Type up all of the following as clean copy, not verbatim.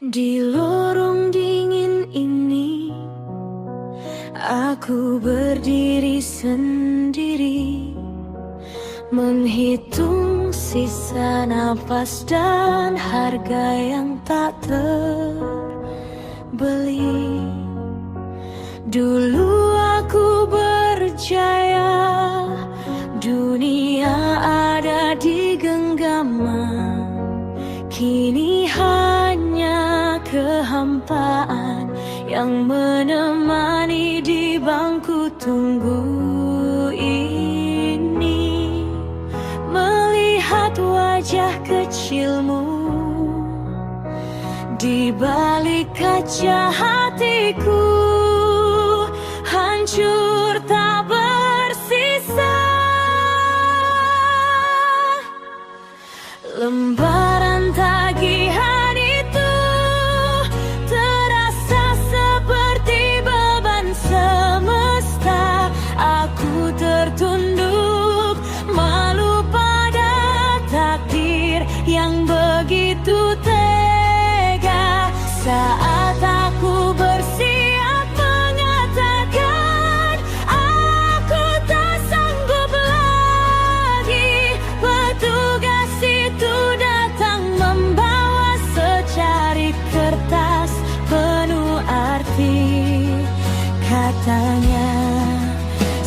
Di lorong dingin ini, aku berdiri sendiri, menghitung sisa napas dan harga yang tak terbeli. Dulu aku berjaya, dunia ada di genggaman. Kini hanya kehampaan yang menemani di bangku tunggu ini. Melihat wajah kecilmu di balik kaca hatiku, hancur tak bersisa. Lembaran tagihan itu terasa seperti beban semesta. Aku tertunduk, malu pada takdir yang begitu tega. Saat aku bersiap mengatakan aku tak sanggup lagi, petugas itu datang membawa secari kertas penuh arti. Katanya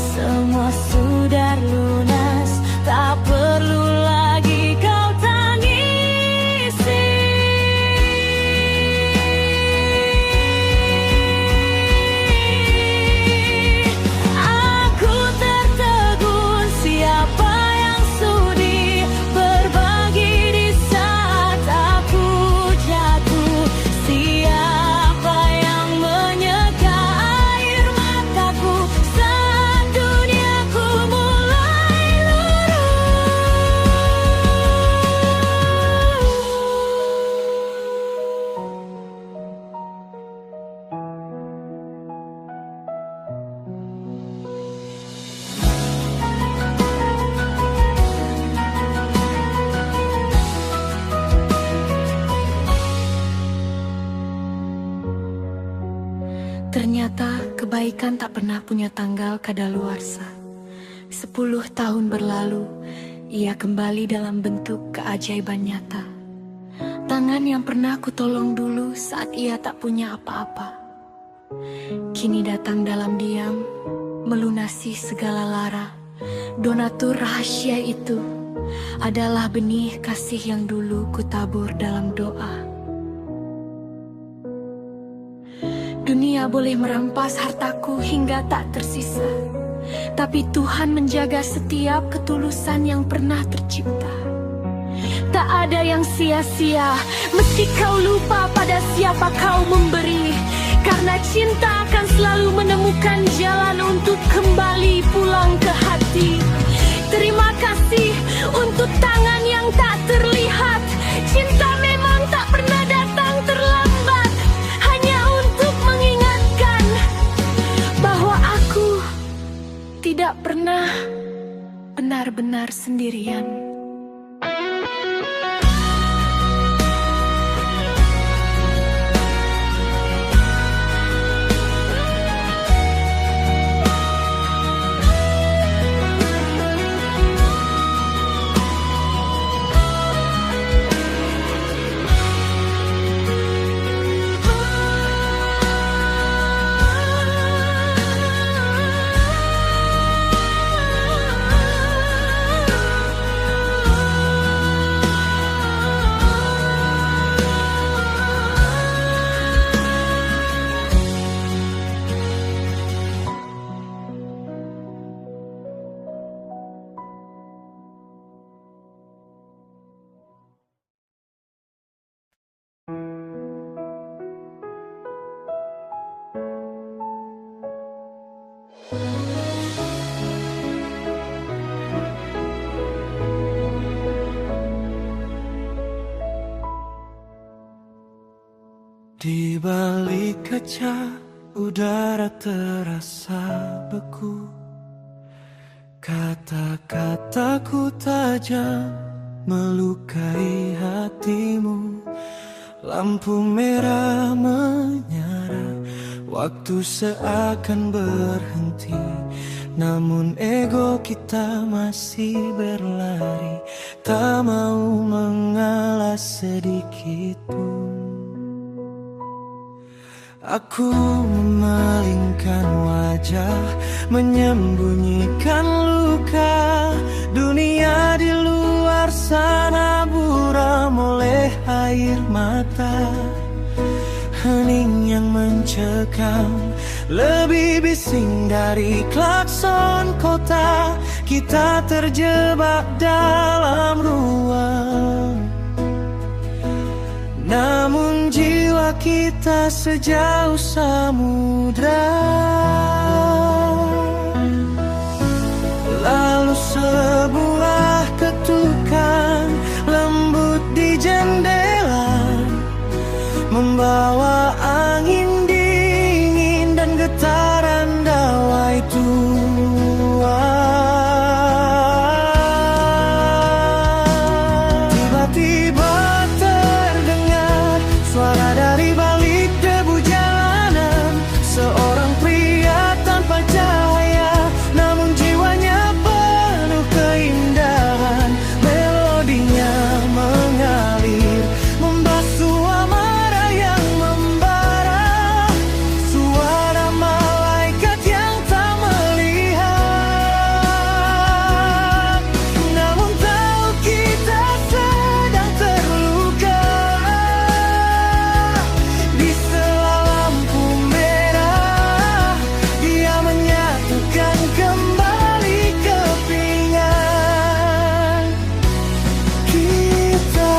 semua sudah lunas, tak perlu lagi kau tangisi. Aku tertegun, siapa yang sudi berbagi di saat aku jatuh? Siapa yang menyeka air mataku saat duniaku mulai luruh? Ternyata kebaikan tak pernah punya tanggal kadaluarsa. 10 tahun berlalu, ia kembali dalam bentuk keajaiban nyata. Tangan yang pernah kutolong dulu saat ia tak punya apa-apa, kini datang dalam diam, melunasi segala lara. Donatur rahasia itu adalah benih kasih yang dulu kutabur dalam doa. Dunia boleh merampas hartaku hingga tak tersisa, tapi Tuhan menjaga setiap ketulusan yang pernah tercipta. Tak ada yang sia-sia, meski kau lupa pada siapa kau memberi. Karena cinta akan selalu menemukan jalan untuk kembali pulang ke hati. Terima kasih untuk tangan yang tak terlihat. Cinta memang tak pernah datang terlambat, hanya untuk mengingatkan bahwa aku tidak pernah benar-benar sendirian. Di balik kaca, udara terasa beku. Kata-kataku tajam melukai hatimu. Lampu merah menyala, waktu seakan berhenti. Namun ego kita masih berlari, tak mau mengalah sedikit pun. Aku memalingkan wajah, menyembunyikan luka. Dunia di luar sana buram oleh air mata. Hening yang mencekam, lebih bising dari klakson kota. Kita terjebak dalam ruang, namun jiwa kita sejauh samudra. Lalu sebuah ketukan lembut di jendela membawa angin dingin dan getaran dawai tua. Tiba-tiba terdengar suara dari balik debu jalanan. Seorang pria tanpa cahaya, namun jiwanya penuh keindahan. Melodinya mengalir, membasuh amarah yang membara. Suara malaikat yang tak melihat, namun tahu kita sedang terluka. Di sela lampu merah, dia menyatukan kembali kepingan kita.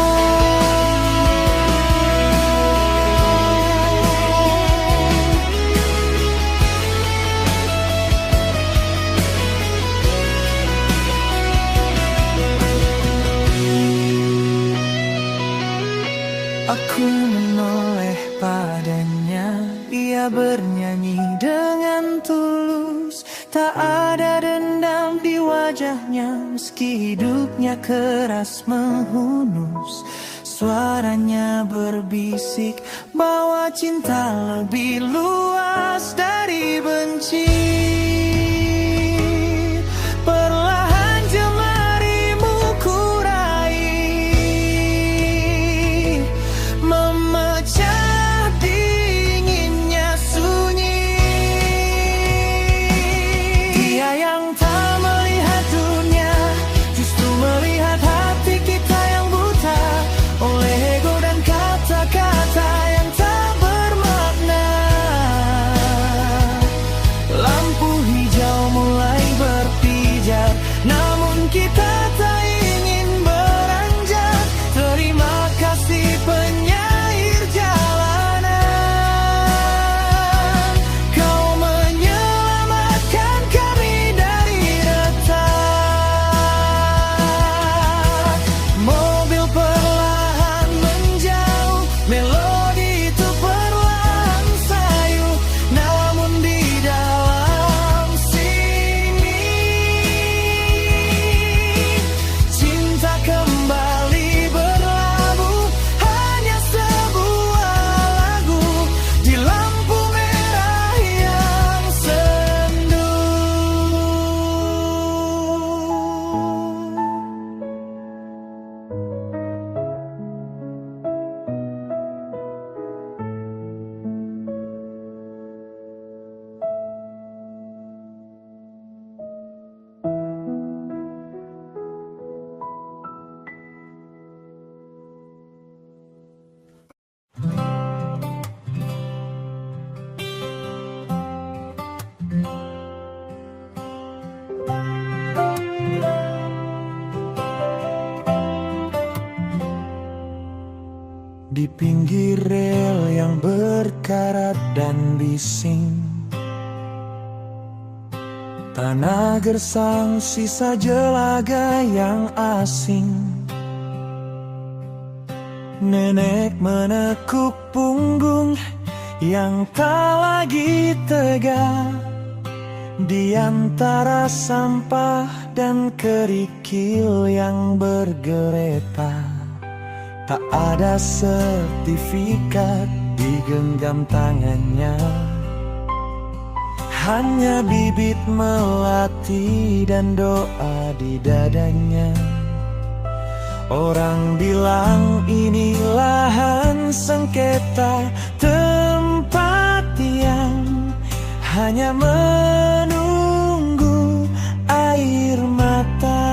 Aku menoleh padanya, dia bernyanyi dengan tulus. Tak ada dendam di wajahnya, meski hidupnya keras menghunus. Suaranya berbisik bahwa cinta lebih luas dari benci. Perlahan jemarimu kurai, memecah dinginnya sunyi. Dia yang tak melihat dunia, justru melihat hati kita yang buta oleh ego dan kata-kata yang tak bermakna. Lampu hijau mulai berpijar, namun kita tak ingin beranjak. Terima kasih penyair jalanan, kau menyelamatkan kami dari retak. Mobil perlahan menjauh, melodi itu perlahan sayu. Namun di dalam sini cinta kembali berlabuh, hanya sebuah lagu di lampu merah yang sendu. Di pinggir rel yang berkarat dan bising, tanah gersang sisa jelaga yang asing. Nenek menekuk punggung yang tak lagi tegak di antara sampah dan kerikil yang bergeletak. Tak ada sertifikat di genggam tangannya, hanya bibit melati dan doa di dadanya. Orang bilang ini lahan sengketa, tempat yang hanya menunggu air mata.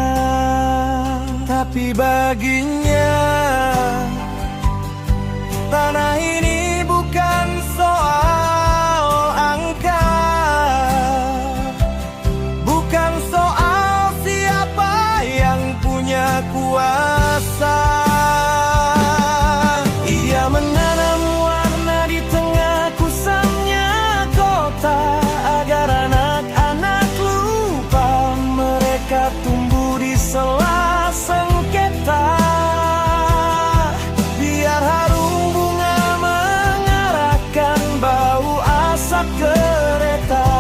Tapi baginya tanah ini bukan soal angka, bukan soal siapa yang punya kuasa. Ia menanam warna di tengah kusamnya kota, agar anak-anak lupa mereka tumbuh di sela sengketa. Biar harum bunga mengarahkan bau asap kereta,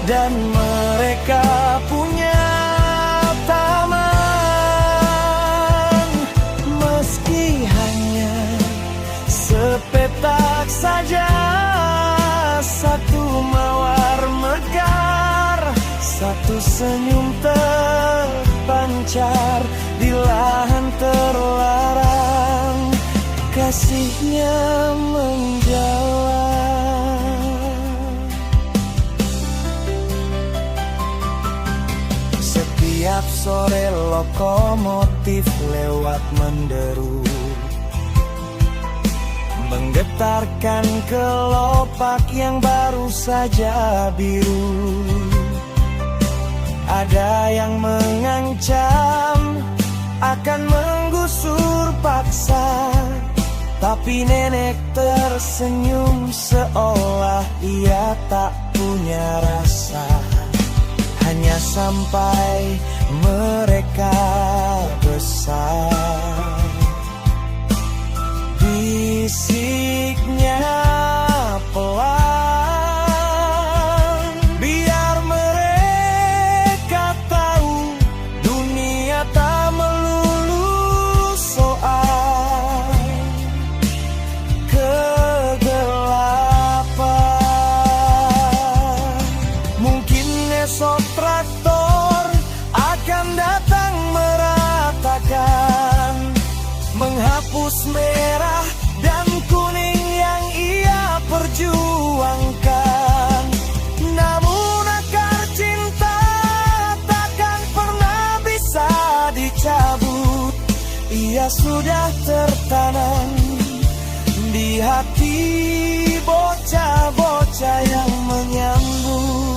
dan mereka punya taman. Meski hanya sepetak saja, satu mawar mekar, satu senyum terpancar di lahan terlarang, kasihnya menjalar. Setiap sore lokomotif lewat menderu, menggetarkan kelopak yang baru saja biru. Ada yang mengancam akan menggusur paksa, tapi nenek tersenyum seolah ia tak punya rasa. Hanya sampai mereka besar, bisiknya pelan, biar mereka tahu dunia tak melulu soal kegelapan. Mungkin esok traktor akan datang meratakan, menghapus merah dan kuning yang ia perjuangkan. Namun akar cinta takkan pernah bisa dicabut, ia sudah tertanam di hati bocah-bocah yang menyambut.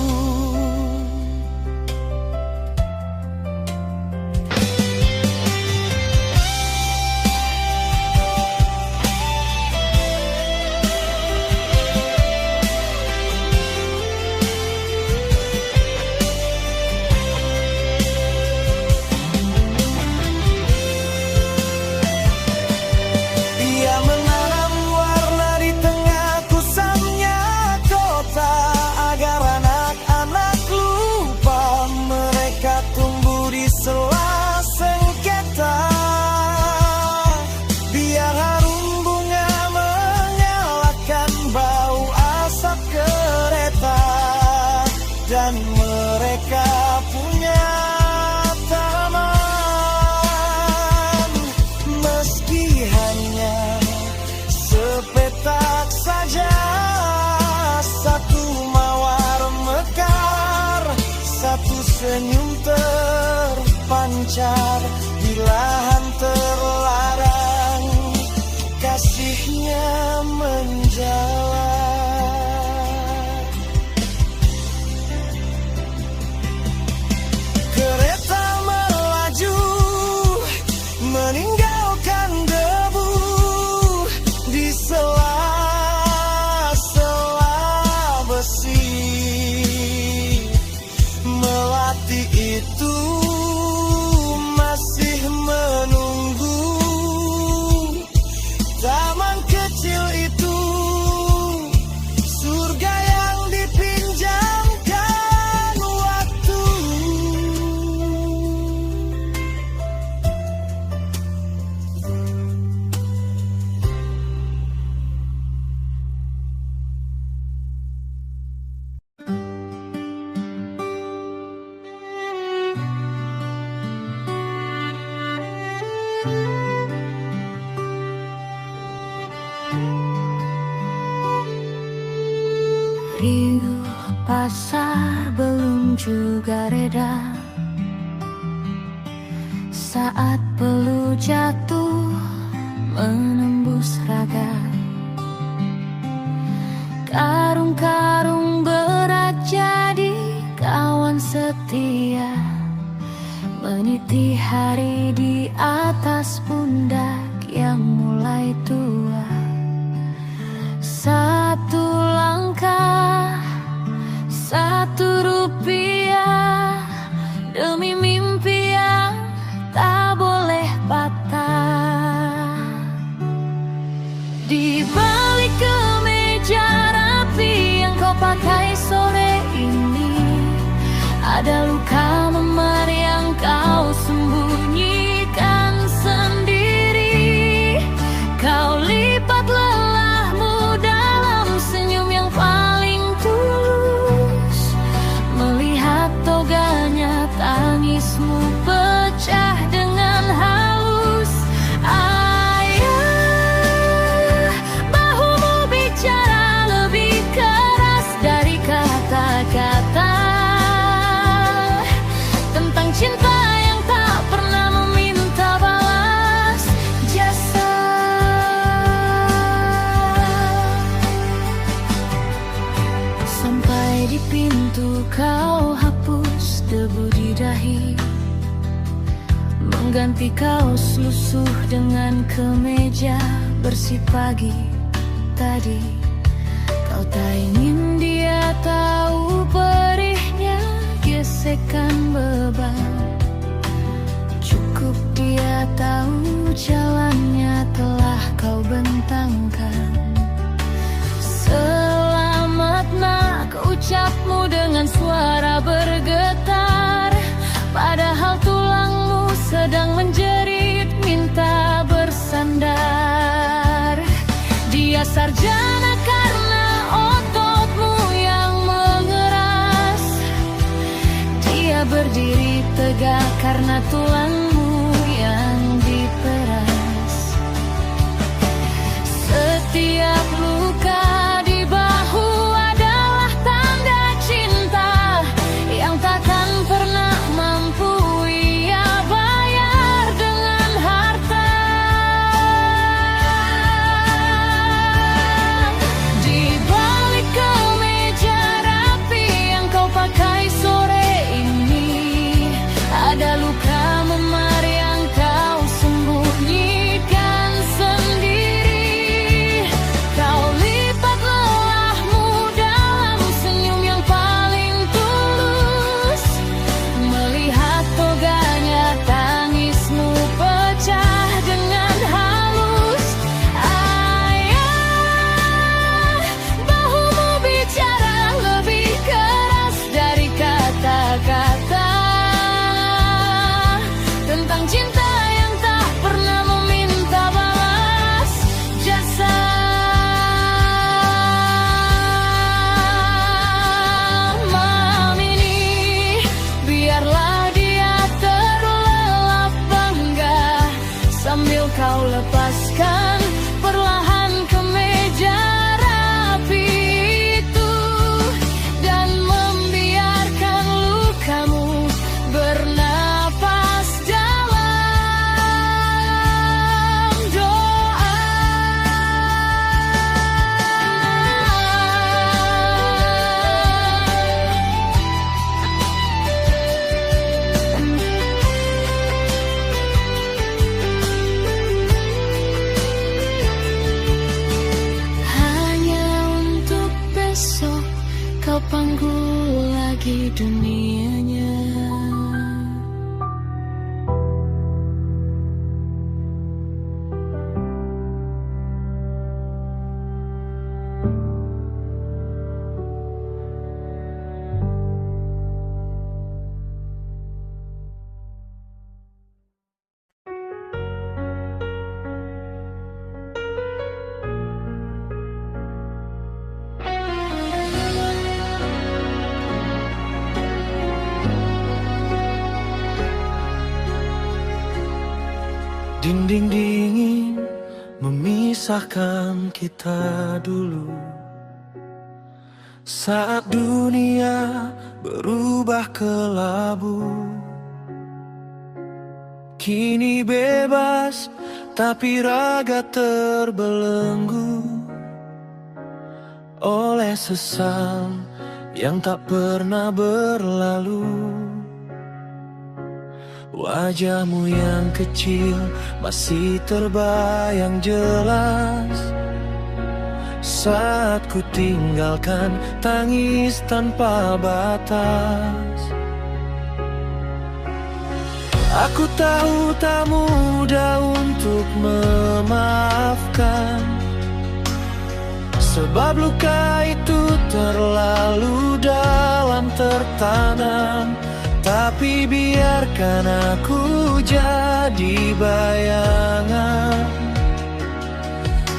Sela sengketa, biar harum bunga menyalakan bau asap kereta, dan mereka punya taman. Meski hanya sepetak saja, satu mawar mekar, satu senyum terpancar di lahan terlarang, kasihnya menjalar. Kereta melaju meninggalkan debu di sela-sela besi. Melati itu masih menunggu, taman kecil itu Riuh pasar belum juga reda saat peluh jatuh menembus raga. Karung-karung berat jadi kawan setia, meniti hari di atas pundak yang mulai tua. Satu langkah, satu rupiah, demi mimpi yang tak boleh patah. Di balik kemeja rapi yang kau pakai sore ini, ada luka memar yang kau sembunyikan sendiri. Kau lipat lelahmu dalam senyum yang paling tulus, melihat toganya tangismu pecah dengan halus. Ayah, bahumu bicara lebih keras dari kata-kata tentang cinta yang tak pernah meminta balas jasa. Sampai di pintu kau hapus debu di dahi, mengganti kaos lusuh dengan kemeja bersih pagi tadi. Kau tak ingin dia tahu perihnya gesekan beban, cukup dia tahu jalannya telah kau bentangkan. Selamat nak, ucapmu dengan suara bergetar, padahal tulangmu sedang menjerit minta bersandar. Dia sarjana karena ototmu yang mengeras, dia berdiri tegak karena tulangmu yang diperas. Setiap luka di bahu adalah tanda cinta yang takkan pernah mampu ia bayar dengan harta. Di balik kemeja rapi yang kau pakai sore ini, ada luka memar yang kau sembunyikan sendiri. Kau lipat lelahmu dalam senyum yang paling tulus, melihat toganya tangismu pecah dengan halus. Ayah, bahumu bicara lebih keras dari kata-kata tentang cinta yang tak pernah meminta balas jasa. Malam ini biarlah dia terlelap bangga sambil kau lepaskan perlahan kemeja rapi itu dan membiarkan lukamu bernapas dalam doa. Hanya untuk besok kau panggul lagi dunianya. Dinding dingin memisah Kisahkan kita dulu saat dunia berubah kelabu. Kini bebas tapi raga terbelenggu oleh sesam yang tak pernah berlalu. Wajahmu yang kecil masih terbayang jelas saat ku tinggalkan tangis tanpa batas. Aku tahu tak mudah untuk memaafkan, sebab luka itu terlalu dalam tertanam. Tapi biarkan aku jadi bayangan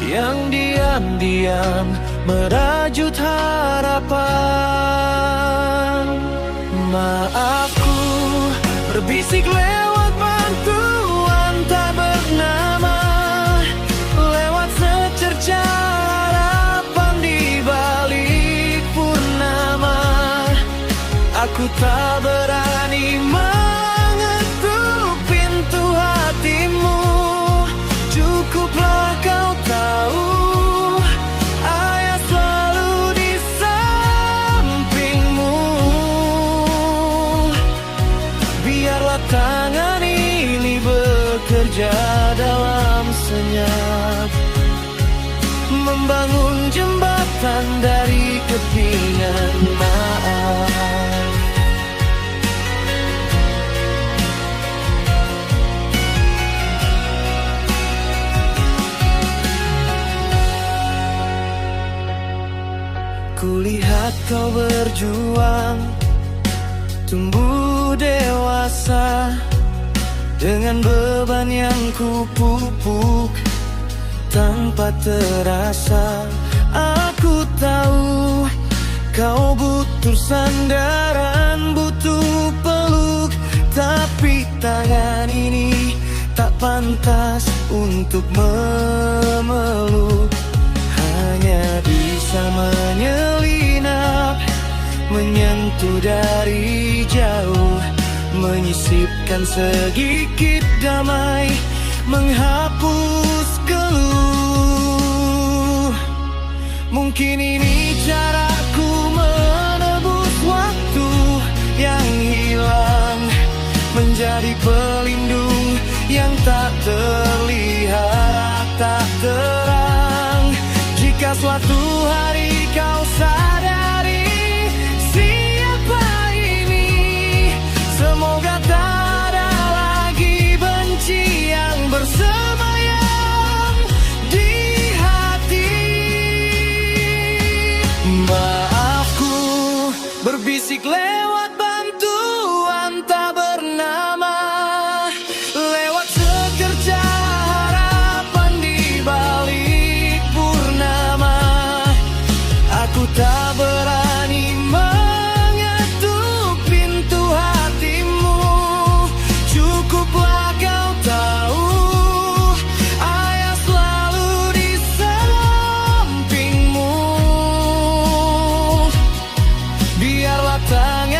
yang diam-diam merajut harapan. Maafku berbisik lewat bantuan tak bernama, lewat secerca harapan di balik purnama. Aku tak berani mengetuk pintu hatimu. Cukuplah kau tahu ayah selalu di sampingmu. Biarlah tangan ini bekerja dalam senyap, membangun jembatan dari kepingan maaf. Kulihat kau berjuang, tumbuh dewasa, dengan beban yang kupupuk tanpa terasa. Aku tahu kau butuh sandaran, butuh peluk, tapi tangan ini tak pantas untuk memeluk. Hanya bisa menyelinap, menyentuh dari jauh, menyisipkan sedikit damai, menghapus keluh. Mungkin ini caraku menebus waktu yang hilang, menjadi pelindung yang tak terlihat, tak terang. Jika suatu hari kau sadari siapa ini, semoga tak ada lagi benci yang bersemayam di hati. Maafku berbisik lewat bantuan tak bernama, lewat sekerja harapan di balik purnama. Aku tak berani mengetuk pintu hatimu. Cukuplah kau tahu ayah selalu di sampingmu. Biarlah tangan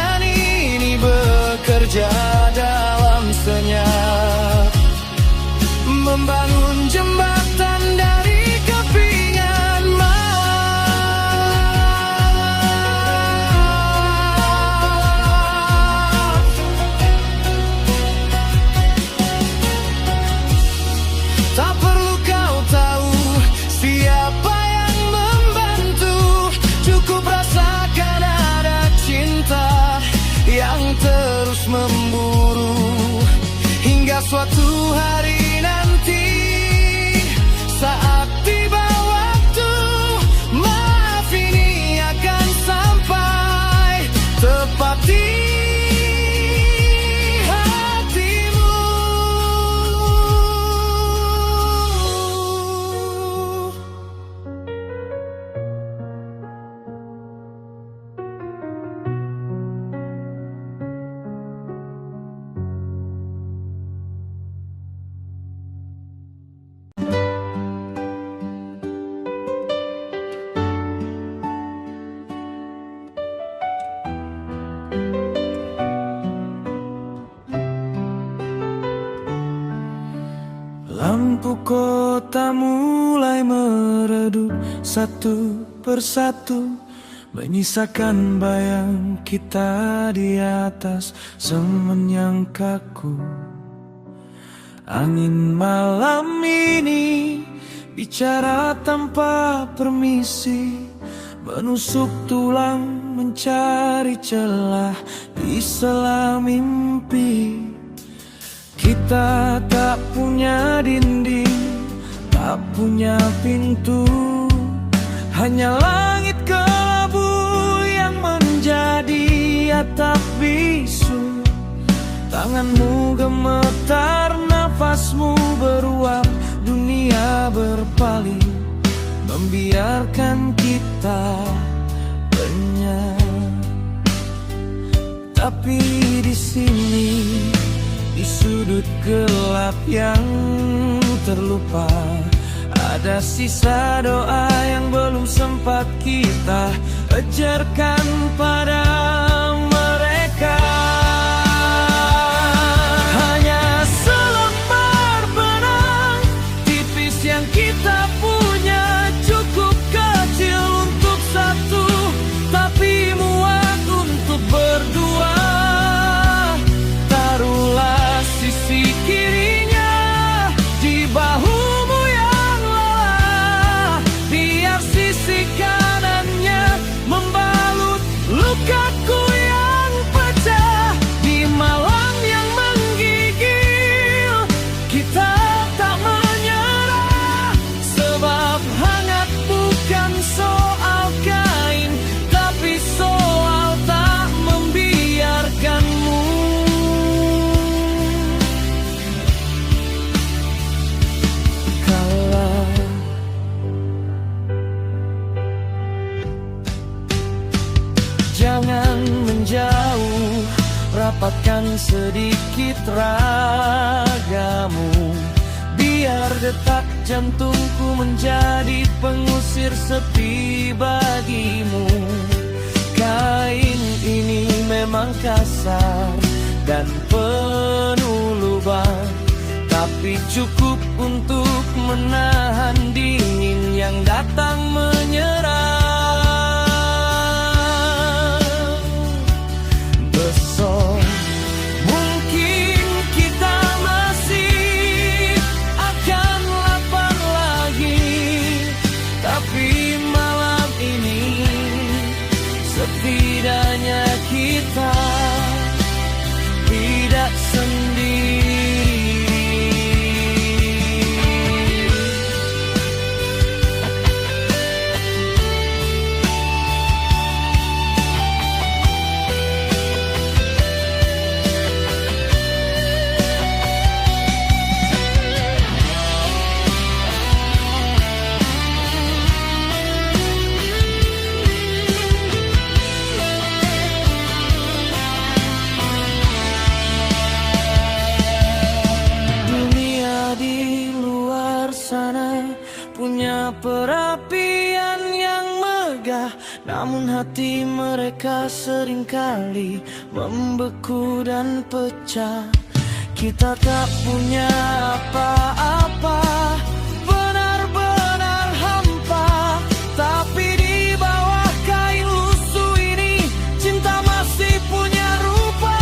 lampu kota mulai meredup satu persatu, menyisakan bayang kita di atas semen yang kaku. Angin malam ini bicara tanpa permisi, menusuk tulang mencari celah di sela mimpi. Kita tak punya dinding, tak punya pintu, hanya langit kelabu yang menjadi atap bisu. Tanganmu gemetar, nafasmu beruap, dunia berpaling, membiarkan kita lenyap. Tapi di sini, di sudut gelap yang terlupa, ada sisa doa yang belum sempat kita ajarkan pada mereka. Hanya selembar benang tipis yang kita punya, cukup kecil untuk satu, tapi muat untuk berdua. Taruhlah sisi kirinya di bahumu yang lelah, biar sisi kanannya membalut lukaku yang pecah. Di malam yang menggigil, kita tak menyerah, sebab hangat bukan soal kain, tapi soal tak membiarkanmu. Jangan menjauh, rapatkan sedikit ragamu, biar detak jantungku menjadi pengusir sepi bagimu. Kain ini memang kasar dan penuh lubang, tapi cukup untuk menahan dingin yang datang menyerang. Besok mungkin kita masih akan lapar lagi, tapi malam ini setidaknya kita tidak sendiri. Punya perapian yang megah, namun hati mereka seringkali membeku dan pecah. Kita tak punya apa-apa, benar-benar hampa, tapi di bawah kain lusuh ini cinta masih punya rupa.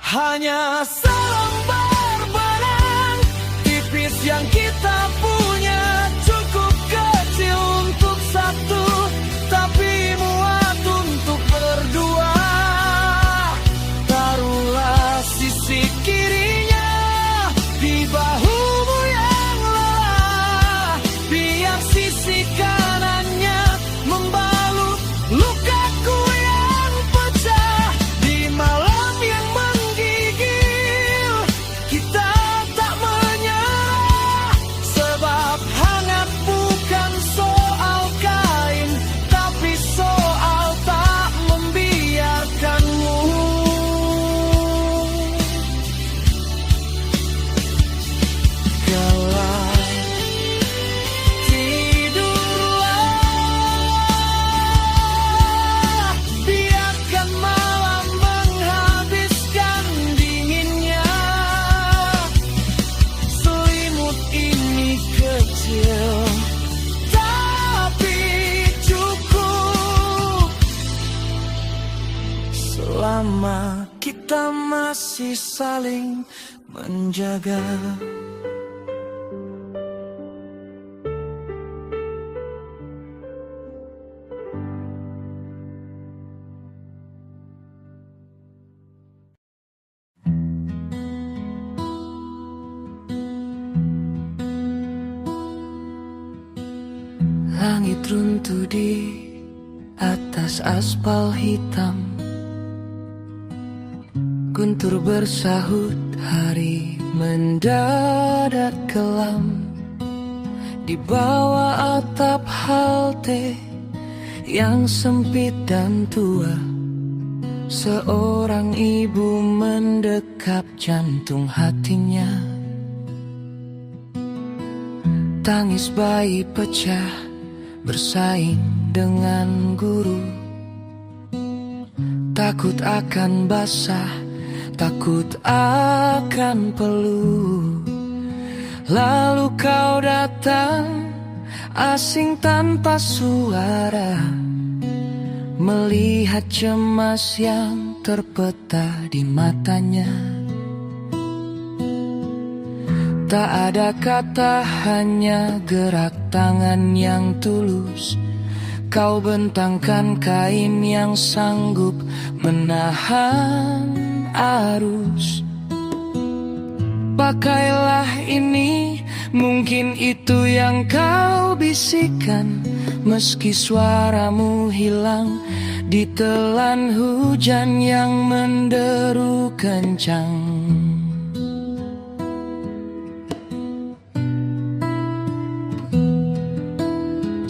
Hanya selembar benang tipis yang kita punya, cukup kecil untuk satu, tapi muat untuk berdua. Taruhlah sisi kirinya di bahumu yang lelah, biar sisi kanannya membalut lukaku yang pecah. Di malam yang menggigil, kita tak menyerah, sebab hangat bukan soal kain, tapi soal tak membiarkanmu. Kala tidur saling menjaga. Langit runtuh di atas aspal hitam, guntur bersahut, hari mendadak kelam. Di bawah atap halte yang sempit dan tua, seorang ibu mendekap jantung hatinya. Tangis bayi pecah bersaing dengan guru, takut akan basah, takut akan peluh. Lalu kau datang, asing tanpa suara, melihat cemas yang terpeta di matanya. Tak ada kata, hanya gerak tangan yang tulus. Kau bentangkan kain yang sanggup menahan arus. Pakailah ini, mungkin itu yang kau bisikan, meski suaramu hilang ditelan hujan yang menderu kencang.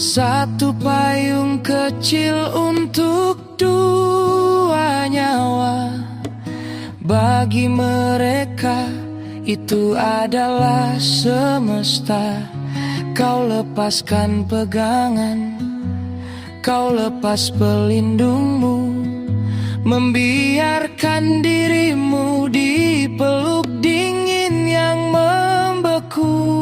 Satu payung kecil untuk dua nyawa, bagi mereka itu adalah semesta. Kau lepaskan pegangan, kau lepas pelindungmu, membiarkan dirimu dipeluk dingin yang membeku.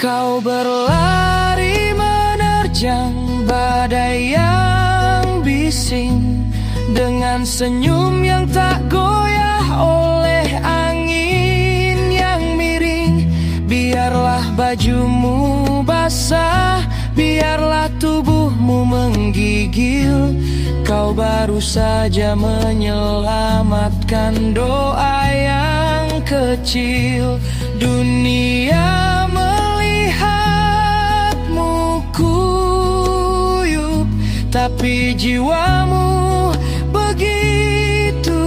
Kau berlari menerjang badai yang bising, dengan senyum yang tak goyah oleh angin yang miring. Biarlah bajumu basah, biarlah tubuhmu menggigil. Kau baru saja menyelamatkan doa yang kecil. Dunia melihatmu kuyup, tapi jiwamu begitu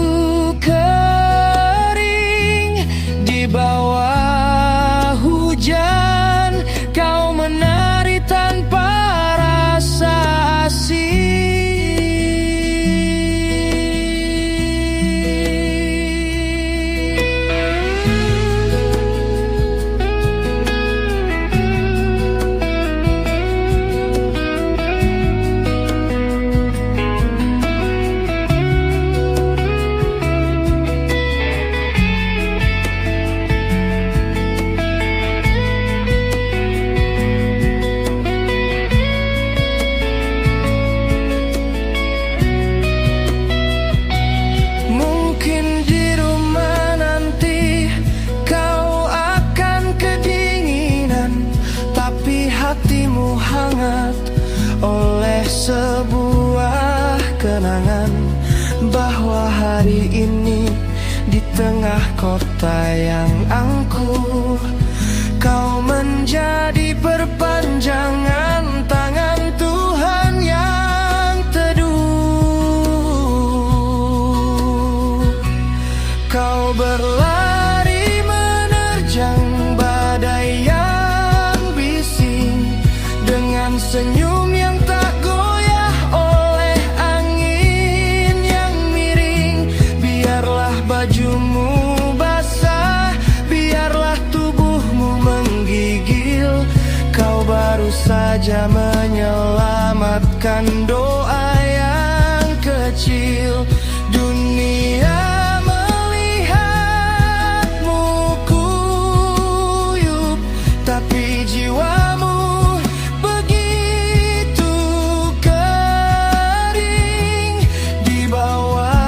kering. Di bawah hujan kau menari tanpa rasa asing. Hatimu hangat oleh sebuah kenangan, bahwa hari ini di tengah kota yang angkuh, kau menjadi perpanjangan tangan Tuhan yang teduh. Kau berlari menerjang badai yang bising, dengan senyum yang tak goyah oleh angin yang miring. Biarlah bajumu basah, biarlah tubuhmu menggigil. Kau baru saja menyelamatkan doa yang kecil. Dunia melihatmu kuyup, tapi jiwamu begitu kering. Di bawah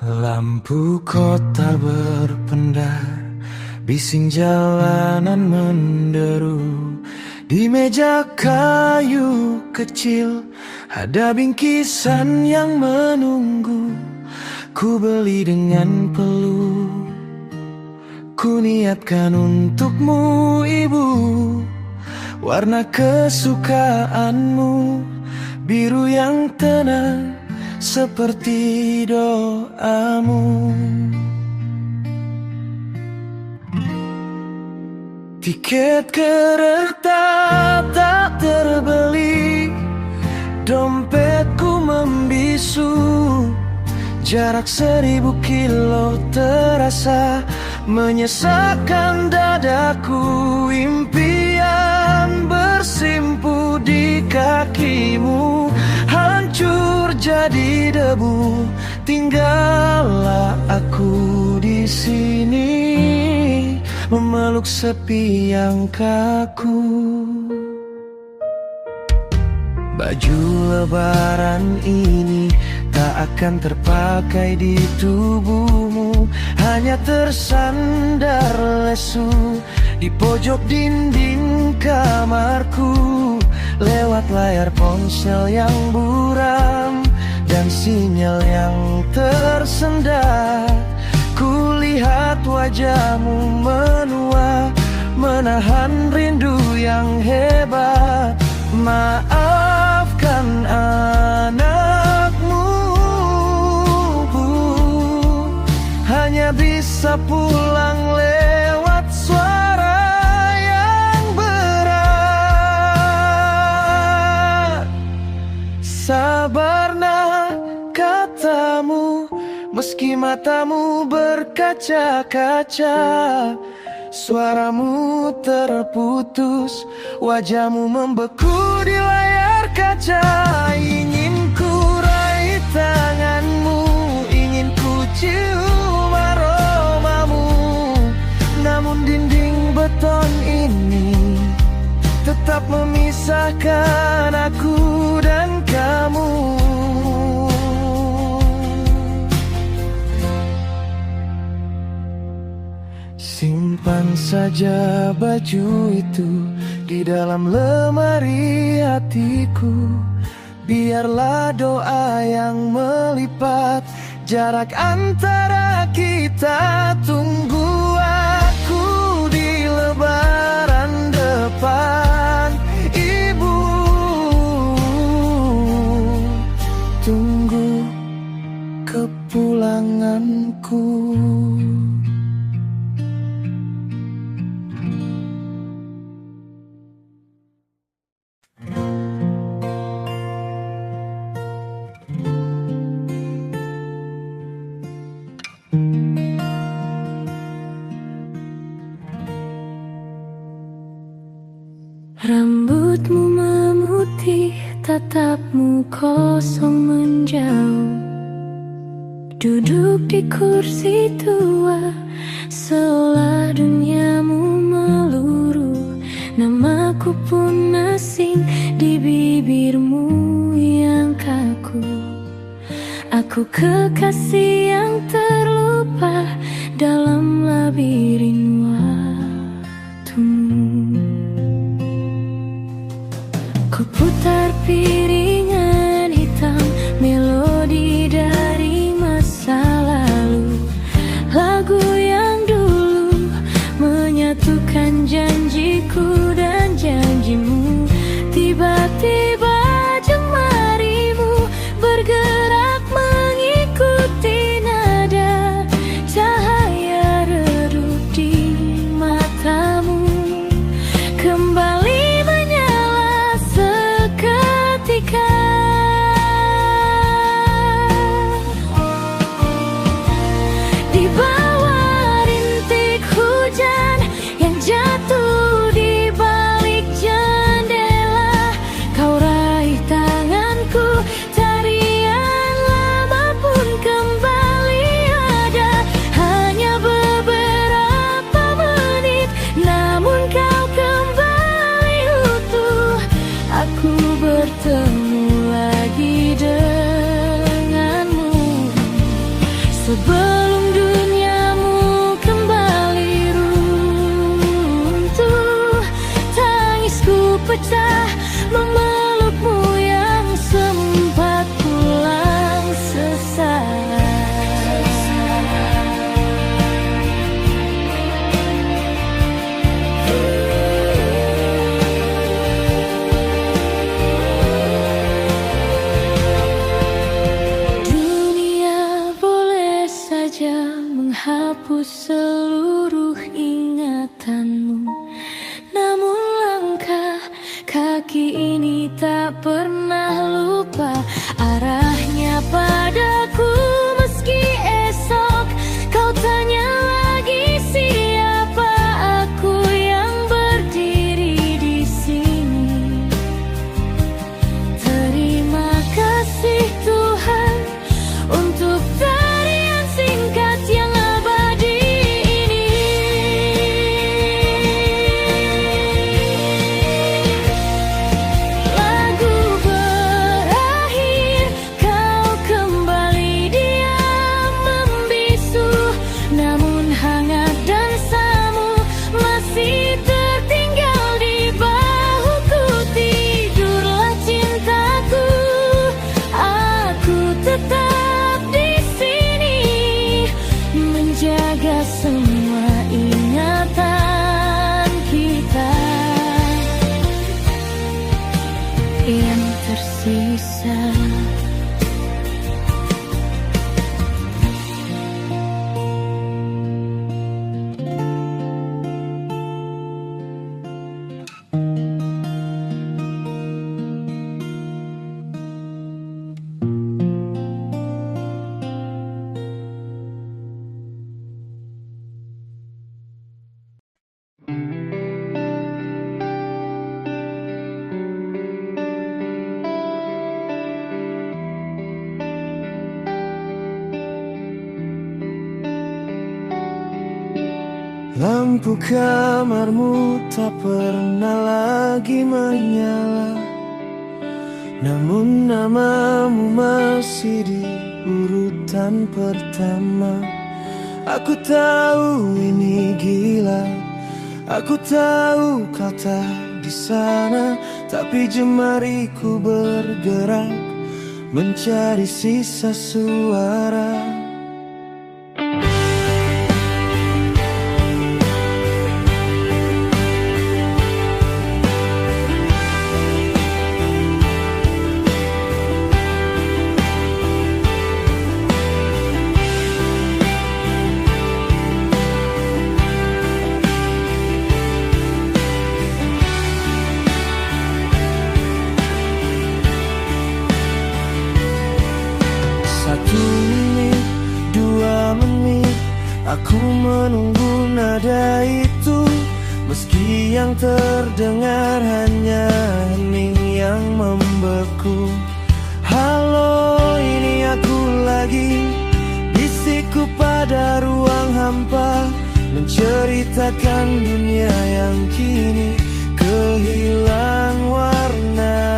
Lampu kota berpendar, bising jalanan menderu. Di meja kayu kecil ada bingkisan yang menunggu. Ku beli dengan peluh, ku niatkan untukmu ibu. Warna kesukaanmu, biru yang tenang seperti doamu. Tiket kereta tak terbeli, dompetku membisu. Jarak 1000 kilo terasa menyesakkan dadaku. Impian bersimpu di kakimu, hancur jadi debu. Tinggallah aku di sini, memeluk sepi yang kaku. Baju lebaran ini tak akan terpakai di tubuhmu, hanya tersandar lesu di pojok dinding kamarku. Lewat layar ponsel yang buram dan sinyal yang tersendat, kulihat wajahmu menua, menahan rindu yang hebat. Maafkan anakmu, hanya bisa pulang lewat suara yang berat. Sabar nak katamu, meski matamu berkaca-kaca. Suaramu terputus, wajahmu membeku di layar kaca. Ingin ku raih tanganmu, ingin ku cium aromamu. Namun dinding beton ini tetap memisahkan aku dan kamu. Simpan saja baju itu di dalam lemari hatiku. Biarlah doa yang melipat jarak antara kita. Tunggu aku di lebaran depan, ibu. Tunggu kepulanganku. Rambutmu memutih, tatapmu kosong menjauh. Duduk di kursi tua, seolah duniamu meluruh. Namaku pun asing di bibirmu yang kaku. Aku kekasih yang terlupa dalam labirin waktumu. Ku putar piringan hitam, melodi dari masa lalu. Lagu yang dulu menyatukan janjiku dan janjimu. Tiba-tiba jemarimu bergerak mengikuti nada. Sebelum duniamu kembali runtuh, tangisku pecah memelukmu yang sempat pulang sesat. Dunia boleh saja menghapus seluruh ingatanmu, namun langkah kaki ini tak pernah lupa arahnya padaku. Meski esok kau tanya lagi siapa aku yang berdiri di sini. Terima kasih Tuhan untuk tarian singkat yang abadi ini. Lagu berakhir, kau kembali diam membisu, namun hangat dan samu masih tertinggal di bahuku. Tidurlah cintaku, aku tetap di sini menjaga semua ingatan kita yang tersisa. Lampu kamarmu tak pernah lagi menyala, namun namamu masih di urutan pertama. Aku tahu ini gila, aku tahu kau tak di sana, tapi jemariku bergerak mencari sisa suara. Aku menunggu nada itu, meski yang terdengar hanya hening yang membeku. Halo, ini aku lagi, bisikku pada ruang hampa, menceritakan dunia yang kini kehilang warna.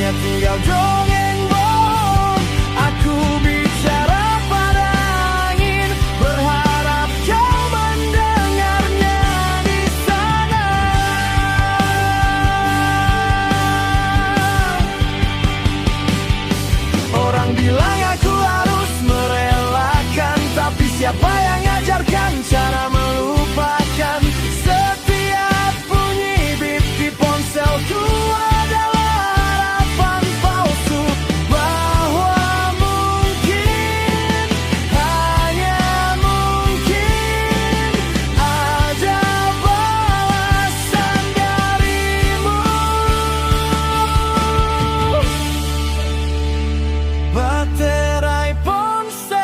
Tinggal dongeng bohong, aku bicara pada angin, berharap kau mendengarnya di sana. Orang bilang aku harus merelakan, tapi siapa yang ngajarkan cara melupakan? Setiap bunyi bip di ponselku baterai ponsel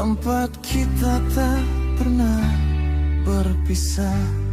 tempat kita tak pernah berpisah.